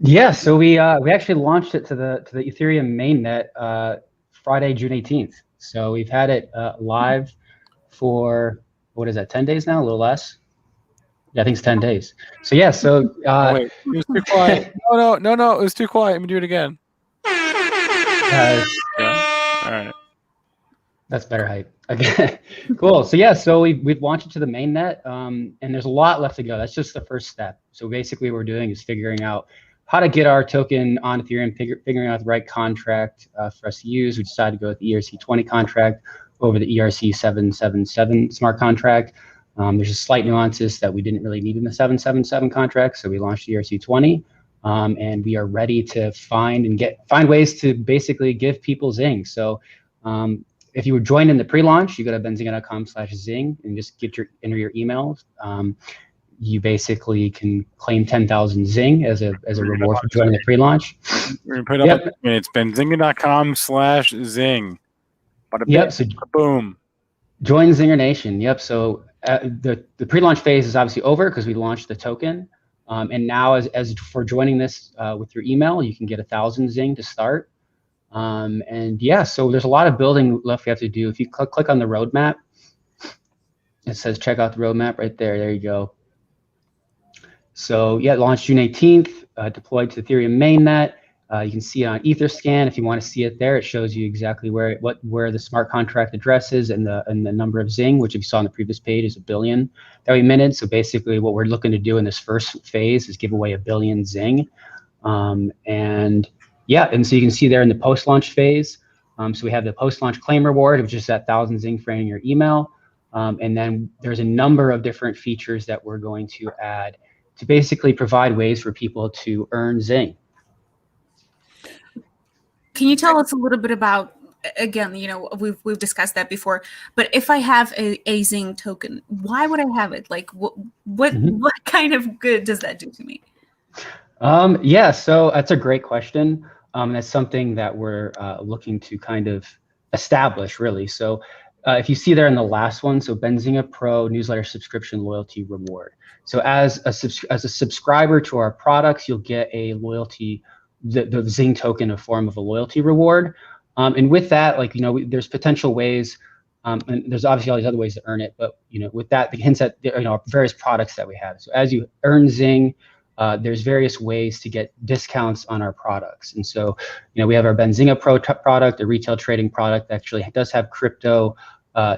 Yeah, so we actually launched it to the Ethereum mainnet Friday, June 18th. So we've had it live for 10 days now, a little less. Yeah, I think it's 10 days. So yeah, so wait, it was too quiet. No, it was too quiet. Let me do it again. Yeah. All right. That's better hype. Okay, cool. So yeah, so we've launched it to the mainnet, and there's a lot left to go. That's just the first step. So basically, what we're doing is figuring out how to get our token on Ethereum, figuring out the right contract for us to use. We decided to go with the ERC20 contract over the ERC777 smart contract. There's just slight nuances that we didn't really need in the 777 contract, so we launched the ERC20. And we are ready to find ways to basically give people Zing. So if you were joined in the pre-launch, you go to benzinga.com/Zing and just enter your emails. You basically can claim 10,000 Zing as a reward for joining the pre-launch. We're gonna put it up. It's benzinga.com/Zing. Yep. So boom. Join Zinger Nation. Yep. So the pre-launch phase is obviously over because we launched the token. And now, as for joining this with your email, you can get 1,000 Zing to start. And yeah, so there's a lot of building left we have to do. If you click on the roadmap, it says check out the roadmap right there. There you go. So yeah, launched June 18th, deployed to Ethereum mainnet. You can see it on Etherscan. If you want to see it there, it shows you exactly where the smart contract address is and the number of Zing, which if you saw on the previous page is 1 billion that we minted. So basically what we're looking to do in this first phase is give away 1 billion Zing. And yeah, and so you can see there in the post-launch phase. So we have the post-launch claim reward, which is that 1,000 Zing for entering your email. And then there's a number of different features that we're going to add to basically provide ways for people to earn Zing. Can you tell us a little bit about, again, we've discussed that before, but if I have a Zing token, why would I have it? Like what kind of good does that do to me? Yeah, so that's a great question. That's something that we're looking to kind of establish, really. So if you see there in the last one, so Benzinga Pro newsletter subscription loyalty reward. So as a subscriber to our products, you'll get a loyalty, the Zing token, in a form of a loyalty reward. And with that, there's potential ways, and there's obviously all these other ways to earn it, but with that, it hints at various products that we have. So as you earn Zing, there's various ways to get discounts on our products. And so, we have our Benzinga Pro product, a retail trading product that actually does have crypto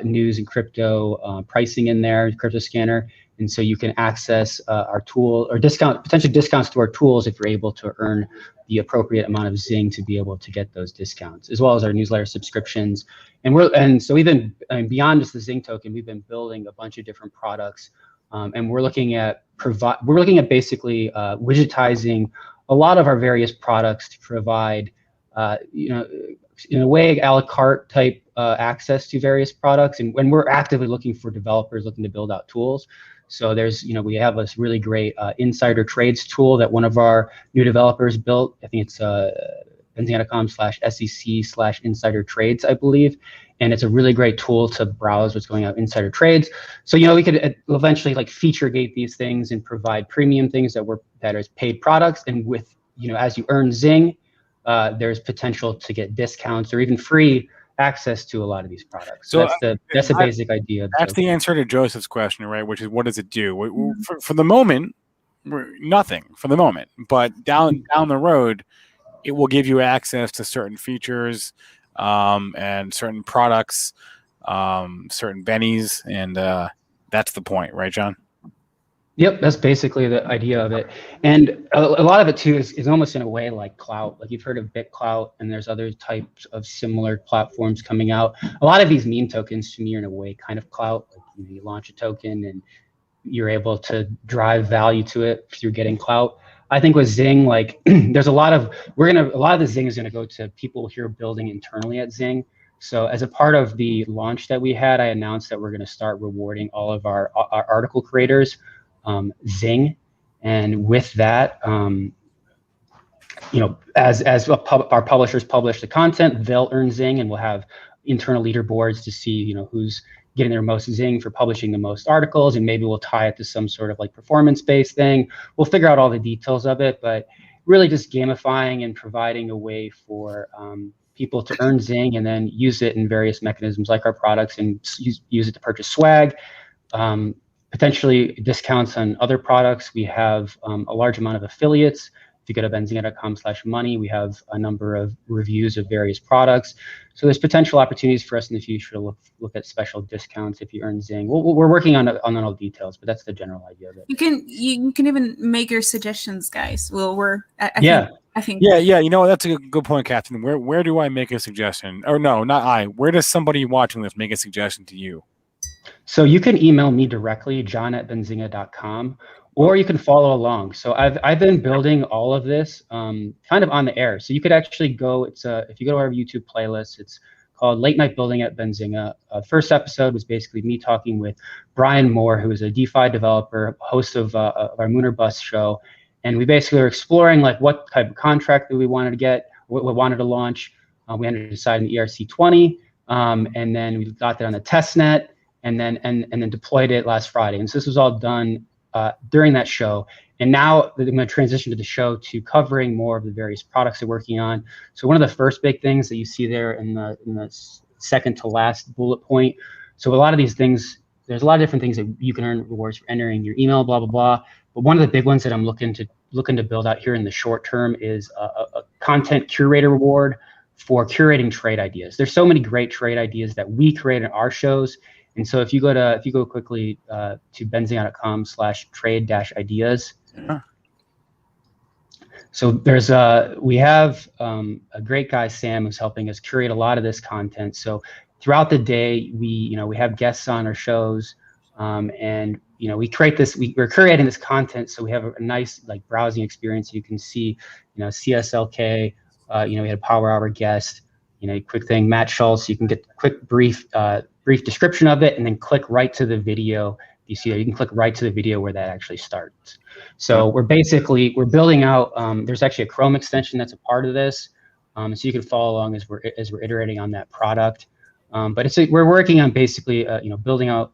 news and crypto pricing in there, crypto scanner. And so you can access our tool or potential discounts to our tools if you're able to earn the appropriate amount of Zing to be able to get those discounts, as well as our newsletter subscriptions. And so we've been, beyond just the Zing token, we've been building a bunch of different products. And we're looking at basically widgetizing a lot of our various products to provide, in a way, a la carte type access to various products. And when we're actively looking for developers looking to build out tools. So there's, we have this really great insider trades tool that one of our new developers built. I think it's benzinga.com/SEC/insider trades, I believe. And it's a really great tool to browse what's going on insider trades. So, we could eventually feature gate these things and provide premium things that is paid products. And with, as you earn Zing, there's potential to get discounts or even free access to a lot of these products. So that's the basic idea. That's the answer to Joseph's question, right? Which is, what does it do? For the moment, nothing for the moment. But down the road, it will give you access to certain features and certain products, certain bennies, and that's the point, right, John? Yep, that's basically the idea of it. And a lot of it too is almost in a way like clout. Like you've heard of BitClout, and there's other types of similar platforms coming out. A lot of these meme tokens to me are in a way kind of clout. Like you launch a token and you're able to drive value to it through getting clout. I think with Zing, there's a lot of the Zing is gonna go to people here building internally at Zing. So as a part of the launch that we had, I announced that we're gonna start rewarding all of our article creators Zing, and with that, as our publishers publish the content, they'll earn Zing, and we'll have internal leaderboards to see who's getting their most Zing for publishing the most articles, and maybe we'll tie it to some sort of performance-based thing. We'll figure out all the details of it, but really just gamifying and providing a way for people to earn Zing and then use it in various mechanisms like our products, and use it to purchase swag. Potentially discounts on other products. We have a large amount of affiliates If you go to benzinga.com/money, we have a number of reviews of various products. So there's potential opportunities for us in the future to look at special discounts if you earn Zing. We're working on all details, but that's the general idea of it. You can even make your suggestions, guys. Well, I think. Yeah. You know, that's a good point, Captain. Where do I make a suggestion? Or no, not I. Where does somebody watching this make a suggestion to you? So you can email me directly, john@benzinga.com, or you can follow along. So I've been building all of this kind of on the air. So you could actually go. If you go to our YouTube playlist, it's called Late Night Building at Benzinga. First episode was basically me talking with Brian Moore, who is a DeFi developer, host of our Moon or Bust show. And we basically were exploring like what type of contract that we wanted to get, what we wanted to launch. We ended up deciding the ERC20, and then we got that on the test net, and then deployed it last Friday. And so this was all done during that show. And now I'm going to transition to the show to covering more of the various products they're working on. So one of the first big things that you see there in the second to last bullet point. So a lot of these things, there's a lot of different things that you can earn rewards for entering your email, blah, blah, blah. But one of the big ones that I'm looking to build out here in the short term is a content curator reward for curating trade ideas. There's so many great trade ideas that we create in our shows. And so if you go quickly to benzinga.com/trade-ideas. So we have a great guy, Sam, who's helping us curate a lot of this content. So throughout the day, we have guests on our shows, and we create this. We're curating this content, so we have a nice like browsing experience. You can see, CSLK. We had a Power Hour guest. Quick thing, Matt Schultz. You can get a quick brief description of it, and then click right to the video. You see that you can click right to the video where that actually starts. So we're building out. There's actually a Chrome extension that's a part of this, so you can follow along as we're iterating on that product. But we're working on basically building out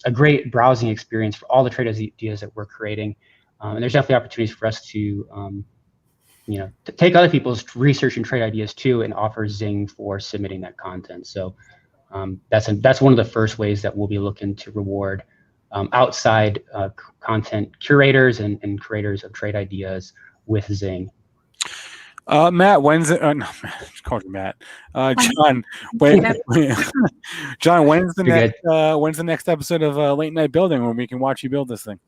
a great browsing experience for all the trade ideas that we're creating. And there's definitely opportunities for us to to take other people's research and trade ideas too, and offer Zing for submitting that content. So that's one of the first ways that we'll be looking to reward outside content curators and creators of trade ideas with Zing. Matt, when's it? No, called you Matt. John, John, when's the next episode of Late Night Building when we can watch you build this thing?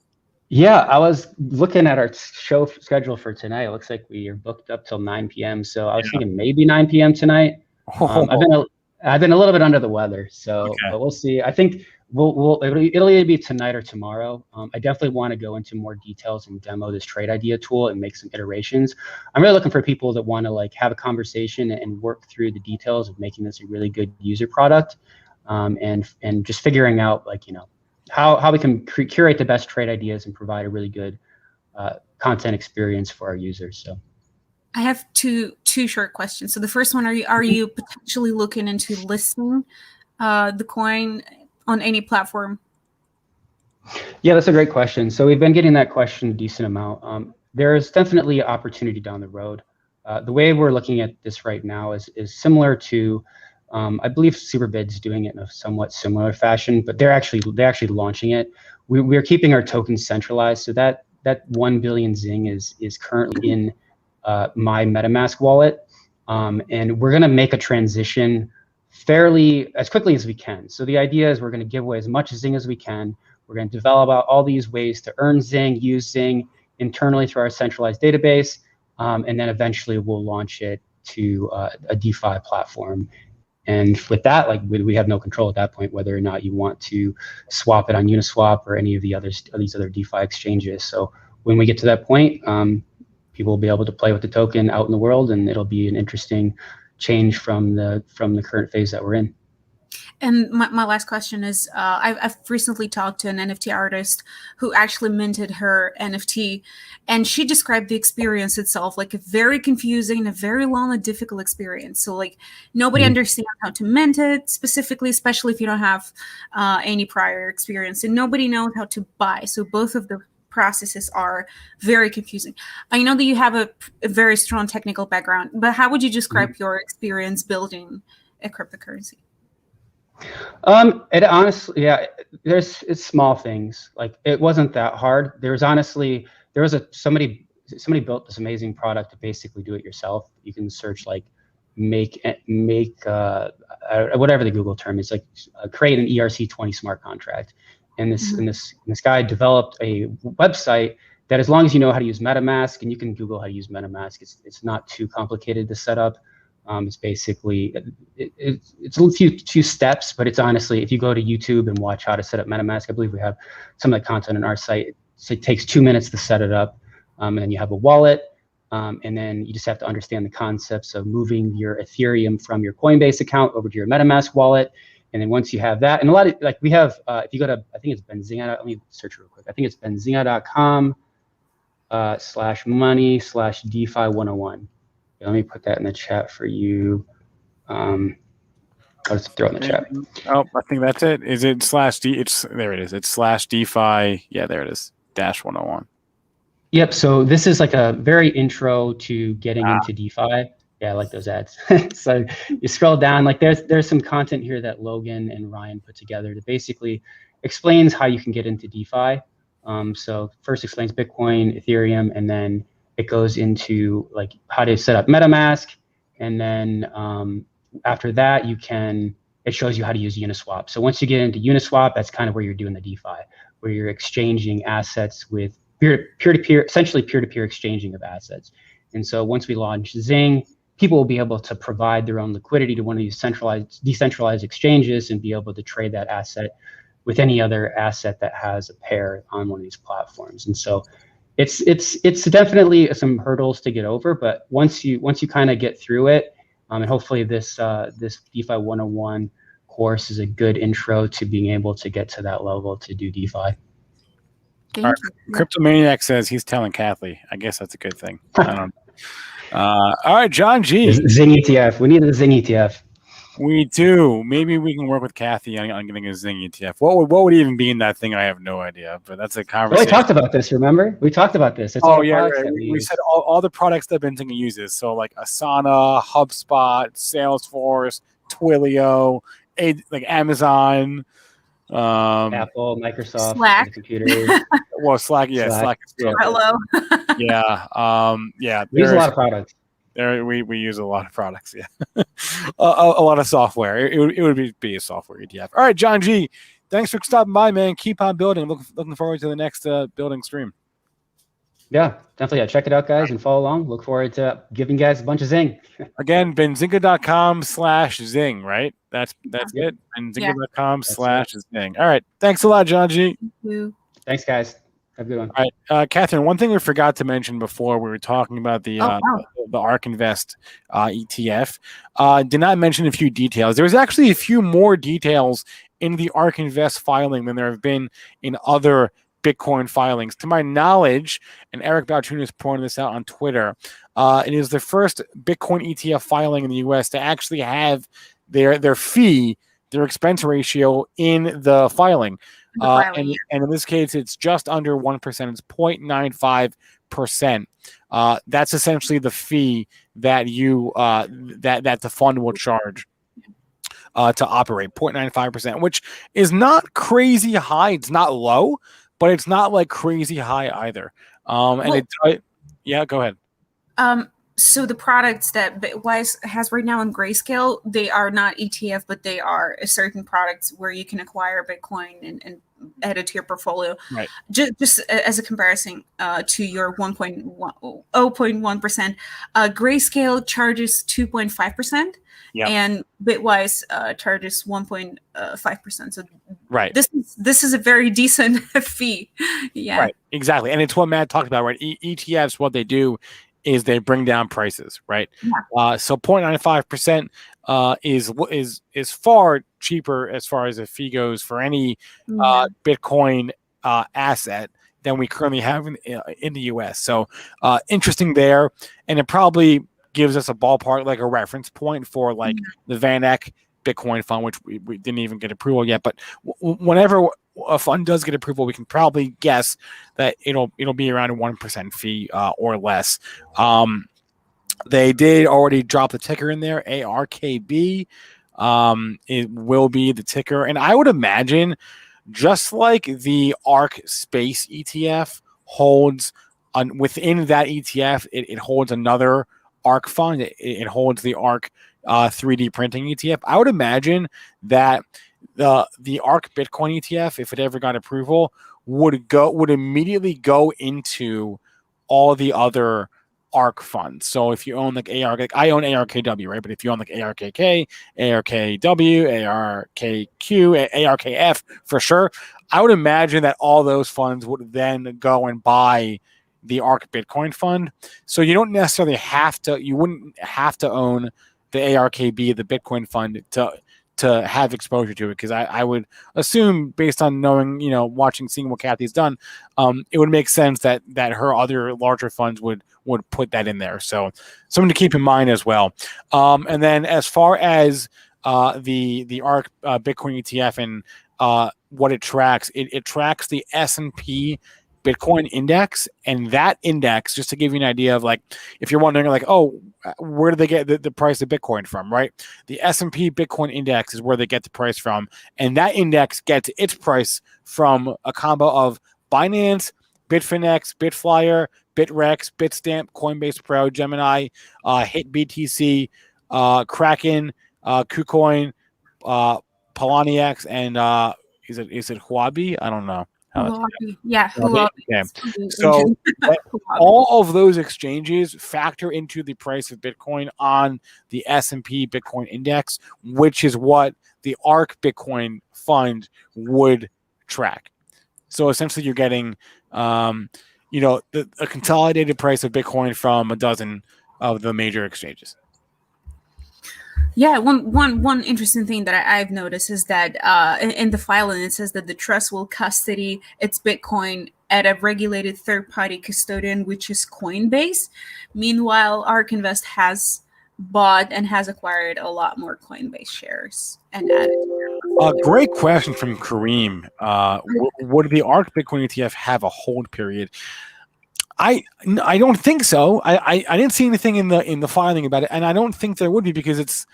Yeah, I was looking at our show schedule for tonight. It looks like we are booked up till 9 p.m. So I was thinking maybe 9 p.m. tonight. I've been a little bit under the weather, so but we'll see. I think it'll either be tonight or tomorrow. I definitely want to go into more details and demo this trade idea tool and make some iterations. I'm really looking for people that want to like have a conversation and work through the details of making this a really good user product, and just figuring out how we can curate the best trade ideas and provide a really good content experience for our users. So I have two short questions. So the first one, are you potentially looking into listing the coin on any platform? Yeah, that's a great question. So we've been getting that question a decent amount. There is definitely opportunity down the road. The way we're looking at this right now is similar to, I believe Superbid's doing it in a somewhat similar fashion, but they're actually launching it. We're keeping our tokens centralized, so that 1 billion Zing is currently in my MetaMask wallet, and we're going to make a transition fairly as quickly as we can. So the idea is we're going to give away as much Zing as we can. We're going to develop out all these ways to earn Zing, use Zing internally through our centralized database, and then eventually we'll launch it to a DeFi platform. And with that, we have no control at that point whether or not you want to swap it on Uniswap or any of these other DeFi exchanges. So when we get to that point, people will be able to play with the token out in the world, and it'll be an interesting change from the current phase that we're in. And my last question is, I've recently talked to an NFT artist who actually minted her NFT, and she described the experience itself like a very confusing, a very long and difficult experience. So nobody understands how to mint it specifically, especially if you don't have any prior experience, and nobody knows how to buy. So both of the processes are very confusing. I know that you have a very strong technical background, but how would you describe your experience building a cryptocurrency? It honestly, it's small things. It wasn't that hard. Somebody somebody built this amazing product to basically do it yourself. You can search like make whatever the Google term is, like create an ERC20 smart contract. And this guy developed a website that, as long as you know how to use MetaMask, and you can Google how to use MetaMask, it's not too complicated to set up. It's basically it's a few steps, but it's honestly, if you go to YouTube and watch how to set up MetaMask, I believe we have some of the content on our site. So it takes 2 minutes to set it up, and then you have a wallet, and then you just have to understand the concepts of moving your Ethereum from your Coinbase account over to your MetaMask wallet. And then once you have that, and a lot of, like, we have, if you go to, I think it's Benzinga, let me search real quick. I think it's benzinga.com /money/DeFi 101. Let me put that in the chat for you. I'll just throw it in the chat. Oh, I think that's it. Is it /D? It's there. It is. It's /DeFi. Yeah, there it is. -101. Yep. So this is like a very intro to getting into DeFi. Yeah, I like those ads. So you scroll down, like there's some content here that Logan and Ryan put together that basically explains how you can get into DeFi. So first explains Bitcoin, Ethereum, and then it goes into like how to set up MetaMask. And then after that, it shows you how to use Uniswap. So once you get into Uniswap, that's kind of where you're doing the DeFi, where you're exchanging assets with peer-to-peer, essentially peer-to-peer exchanging of assets. And so once we launch Zing, people will be able to provide their own liquidity to one of these decentralized exchanges and be able to trade that asset with any other asset that has a pair on one of these platforms. And so it's definitely some hurdles to get over, but once you kind of get through it, and hopefully this DeFi 101 course is a good intro to being able to get to that level to do DeFi. Thank you. Cryptomaniac says he's telling Kathy. I guess that's a good thing. I don't know. All right, John G. Zing ETF. We need a Zing ETF. We do. Maybe we can work with Kathy on getting a Zing ETF. What would even be in that thing? I have no idea, but that's a conversation. We talked about this, remember? We talked about this. It's right. We said all the products that Benzinga uses. So like Asana, HubSpot, Salesforce, Twilio, like Amazon, Apple, Microsoft, Slack, computers. Well, Slack, yeah, Slack. Hello. Yeah. We use a lot of products. We use a lot of products. Yeah, a lot of software. It would be a software ETF. All right, John G. Thanks for stopping by, man. Keep on building. Looking forward to the next building stream. Yeah, definitely. Yeah, check it out, guys, and follow along. Look forward to giving you guys a bunch of Zing. Again, benzinga.com/Zing, right? That's it. Benzinga.com/Zing. All right. Thanks a lot, John G. Thank you. Thanks, guys. Have a good one. All right, Catherine, one thing we forgot to mention before we were talking about the ARK Invest ETF, did not mention a few details. There was actually a few more details in the ARK Invest filing than there have been in other Bitcoin filings. To my knowledge, and Eric Balchunas is pointing this out on Twitter, it is the first Bitcoin ETF filing in the US to actually have their fee, their expense ratio in the filing. And in this case, it's just under 1%. It's 0.95%. That's essentially the fee that that the fund will charge to operate, 0.95%, which is not crazy high. It's not low, but it's not like crazy high either. Yeah, go ahead. So the products that Bitwise has right now in Grayscale, they are not ETF, but they are certain products where you can acquire Bitcoin and add it to your portfolio. Right. Just as a comparison to your 0.1%, Grayscale charges 2.5%. Yep. And Bitwise charges 1.5%. So right, this is a very decent fee. Yeah, right, exactly, and it's what Matt talked about. Right, ETFs, what they do is they bring down prices. Right, yeah. So 0.95% is far cheaper as far as a fee goes for any Bitcoin asset than we currently have in the US. So interesting there, and it probably gives us a ballpark, like a reference point for like the Van Eck Bitcoin fund, which we didn't even get approval yet. But whenever a fund does get approval, we can probably guess that it'll be around a 1% fee or less. They did already drop the ticker in there, ARKB. It will be the ticker, and I would imagine, just like the ARK Space ETF holds within that ETF, it holds another ARK fund. It holds the ARK 3D printing ETF. I would imagine that the ARK Bitcoin ETF, if it ever got approval, would immediately go into all the other ARK funds. So if you own like ARK, like I own ARKW, right? But if you own like ARKK, ARKW, ARKQ, ARKF for sure, I would imagine that all those funds would then go and buy the ARK Bitcoin fund. So you don't necessarily you wouldn't have to own the ARKB, the Bitcoin fund, to have exposure to it, because I would assume, based on knowing, seeing what Kathy's done, it would make sense that her other larger funds would put that in there. So something to keep in mind as well. And then as far as the ARK Bitcoin ETF and what it tracks, it tracks the S&P Bitcoin index, and that index, just to give you an idea of, like, if you're wondering, like, oh, where do they get the price of Bitcoin from, right? The S&P Bitcoin index is where they get the price from, and that index gets its price from a combo of Binance, Bitfinex, Bitflyer, Bitrex, Bitstamp, Coinbase Pro, Gemini, HitBTC, Kraken, KuCoin, Poloniex, and is it Huobi? I don't know. Yeah. Okay. So all of those exchanges factor into the price of Bitcoin on the S&P Bitcoin index, which is what the ARK Bitcoin fund would track. So essentially, you're getting, a consolidated price of Bitcoin from a dozen of the major exchanges. Yeah, one interesting thing that I've noticed is that in the filing it says that the trust will custody its Bitcoin at a regulated third-party custodian, which is Coinbase. Meanwhile, ARK Invest has bought and has acquired a lot more Coinbase shares and added. Great question from Kareem. Would the ARK Bitcoin ETF have a hold period? I don't think so. I didn't see anything in the filing about it, and I don't think there would be, because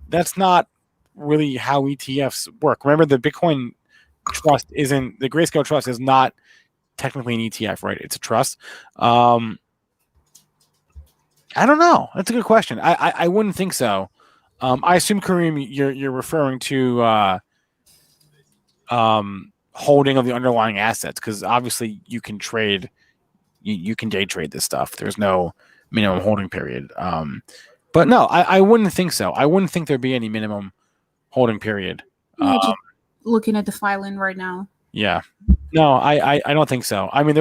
that's not really how ETFs work. Remember, the Bitcoin Trust the Grayscale Trust is not technically an ETF, right? It's a trust. I don't know. That's a good question. I wouldn't think so. I assume, Kareem, you're referring to holding of the underlying assets, because obviously you can trade. You can day trade this stuff. There's no minimum holding period. But no, I wouldn't think so. I wouldn't think there'd be any minimum holding period. Yeah, just looking at the filing right now. Yeah. No, I don't think so. I mean,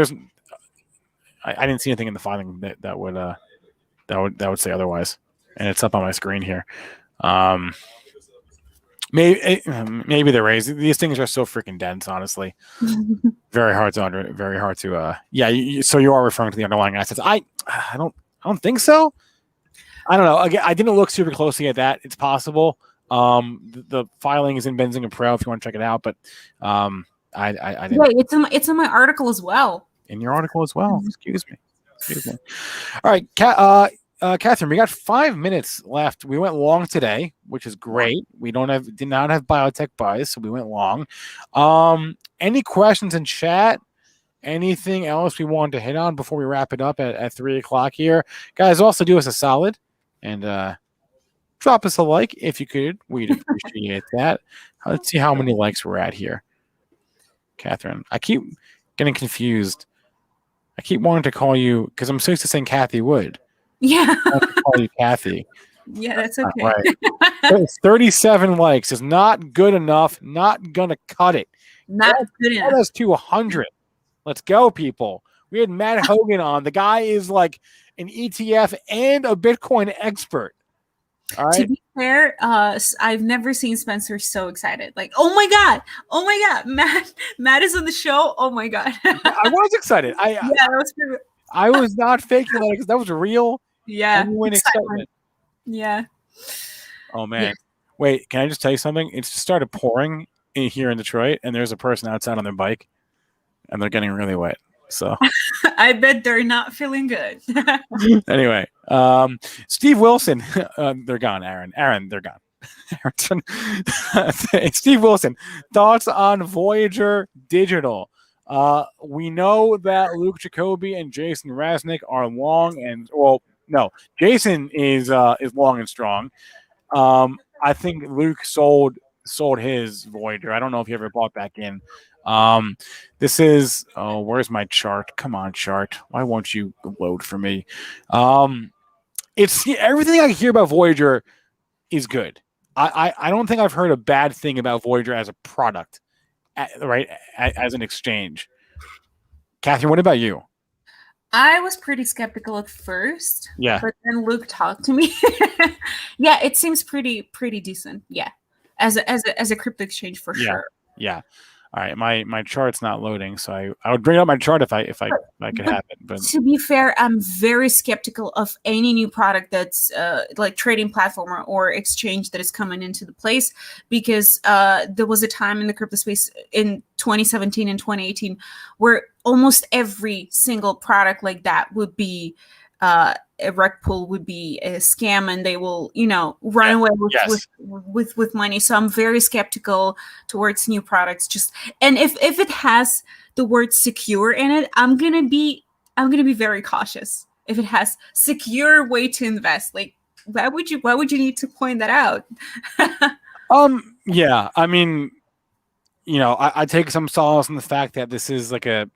I didn't see anything in the filing that would say otherwise, and it's up on my screen here. Maybe they're raised. These things are so freaking dense, honestly. Very hard to. Yeah. So you are referring to the underlying assets. I don't think so. I don't know. Again, I didn't look super closely at that. It's possible. The filing is in Benzinga Pro if you want to check it out. But I didn't. Wait, it's in my article as well. In your article as well. Excuse me. All right, Catherine, we got 5 minutes left. We went long today, which is great. We did not have biotech buys, so we went long. Any questions in chat? Anything else we wanted to hit on before we wrap it up at 3:00 here? Guys, also do us a solid and drop us a like if you could. We'd appreciate that. Let's see how many likes we're at here. Catherine, I keep getting confused. I keep wanting to call you, because I'm so used to saying Kathy Wood. Yeah. I want to call you Kathy. Yeah, that's okay. Right. 37 likes is not good enough. Not gonna cut it. Not good enough. Get us to 100. Let's go, people. We had Matt Hougan on. The guy is like an ETF and a Bitcoin expert. All right. To be fair, I've never seen Spencer so excited. Like, oh my god, Matt is on the show. Oh my god. I was excited. That was true. I was not faking that, because that was real. Yeah. Excitement. Yeah. Oh man. Yeah. Wait, can I just tell you something? It just started pouring here in Detroit, and there's a person outside on their bike, and they're getting really wet. So I bet they're not feeling good. Anyway, Steve Wilson, they're gone. Aaron, they're gone. Steve Wilson, thoughts on Voyager Digital? We know that Luke Jacoby and Jason Rasnick are long and no, Jason is long and strong. I think Luke sold his Voyager. I don't know if he ever bought back in. This is where's my chart? Come on, chart. Why won't you load for me? It's everything I hear about Voyager is good. I don't think I've heard a bad thing about Voyager as a product, as an exchange. Catherine, what about you? I was pretty skeptical at first. Yeah. But then Luke talked to me. Yeah, it seems pretty decent. Yeah. As a crypto exchange for sure. Yeah. All right. My chart's not loading, so I would bring up my chart if I could have it. But to be fair, I'm very skeptical of any new product that's like trading platform or exchange that is coming into the place, because there was a time in the crypto space in 2017 and 2018 where almost every single product like that would be a rec pool, would be a scam, and they will, run away with money. So I'm very skeptical towards new products. And if it has the word secure in it, I'm gonna be very cautious. If it has secure way to invest, like why would you need to point that out? Yeah, I mean, I take some solace in the fact that this is like a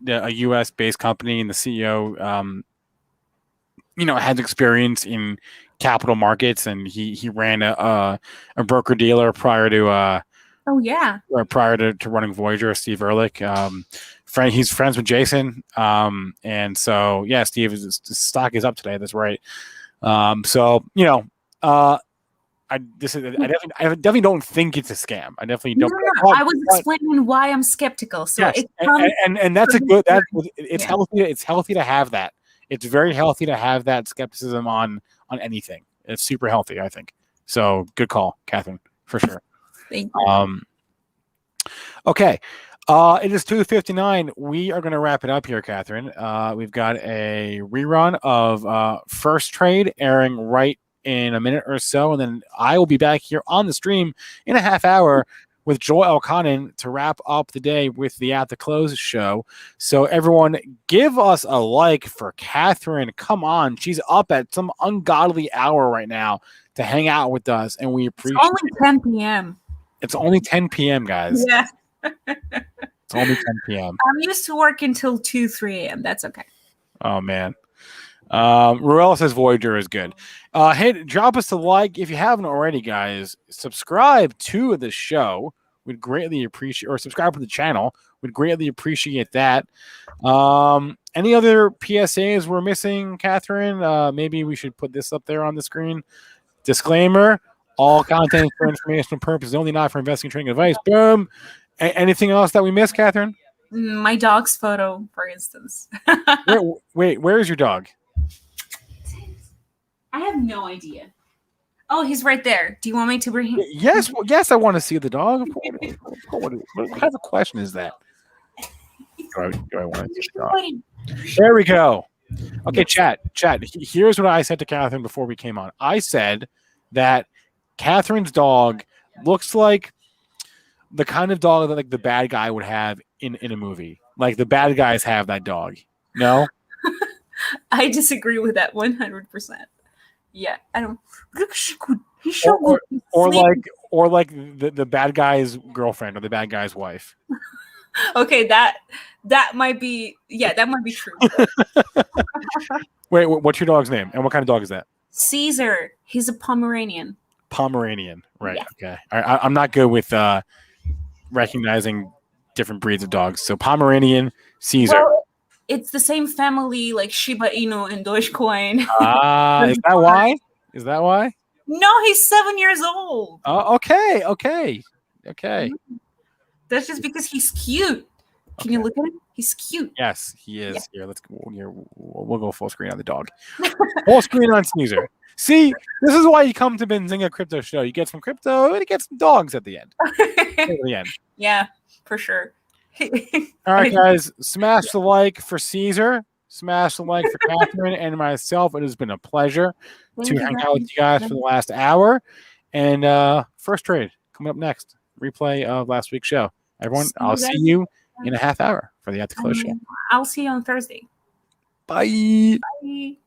US based company, and the CEO has experience in capital markets, and he ran a broker dealer prior to prior to running Voyager. Steve Ehrlich, he's friends with Jason, and so yeah, Steve's stock is up today. That's right. I definitely don't think it's a scam. I definitely don't. No. I was explaining why I'm skeptical. So yes, and that's a good. It's healthy. It's healthy to have that. It's very healthy to have that skepticism on anything. It's super healthy, I think. So good call, Catherine, for sure. Thank you. Okay. It is 2:59. We are going to wrap it up here, Catherine. We've got a rerun of First Trade airing right in a minute or so, and then I will be back here on the stream in a half hour with Joel Elconin to wrap up the day with the At the Close show. So everyone, give us a like for Catherine. Come on, she's up at some ungodly hour right now to hang out with us, and we appreciate it. It's only 10 p.m. It's only 10 p.m., guys. Yeah. It's only 10 p.m. I'm used to work until 3 a.m. That's okay. Oh, man. Ruel says Voyager is good. Hey, drop us a like if you haven't already, guys. Subscribe to the show. We'd greatly appreciate, or subscribe to the channel. We'd greatly appreciate that. Any other PSAs we're missing, Catherine? Maybe we should put this up there on the screen. Disclaimer: all content for informational purposes only, not for investing, trading advice. Boom. Anything else that we missed, Catherine? My dog's photo, for instance. Where is your dog? I have no idea. Oh, he's right there. Do you want me to bring him? Yes, I want to see the dog. What kind of a question is that? Do I want to see the dog? There we go. Okay, chat. Here's what I said to Catherine before we came on. I said that Catherine's dog looks like the kind of dog that like the bad guy would have in a movie. Like the bad guys have that dog. No? I disagree with that 100%. Yeah, I don't. He's so good. Or like the bad guy's girlfriend or the bad guy's wife. Okay, that might be true. Wait, what's your dog's name? And what kind of dog is that? Caesar. He's a Pomeranian. Pomeranian, right? Yeah. Okay. All right. I'm not good with recognizing different breeds of dogs. So Pomeranian, Caesar. Well, it's the same family like Shiba Inu and Dogecoin. Is that why? No, he's 7 years old. Okay. That's just because he's cute. Can you look at him? He's cute. Yes, he is. Yeah. Here, we'll go full screen on the dog. Full screen on Caesar. See, this is why you come to Benzinga Crypto Show. You get some crypto and you get some dogs at the end. Yeah, for sure. All right, guys, smash the like for Caesar. Smash the like for Catherine and myself. It has been a pleasure to hang out with you guys for the last hour. And First Trade coming up next. Replay of last week's show. Everyone, I'll see you in a half hour for the At the Close show. I'll see you on Thursday. Bye. Bye.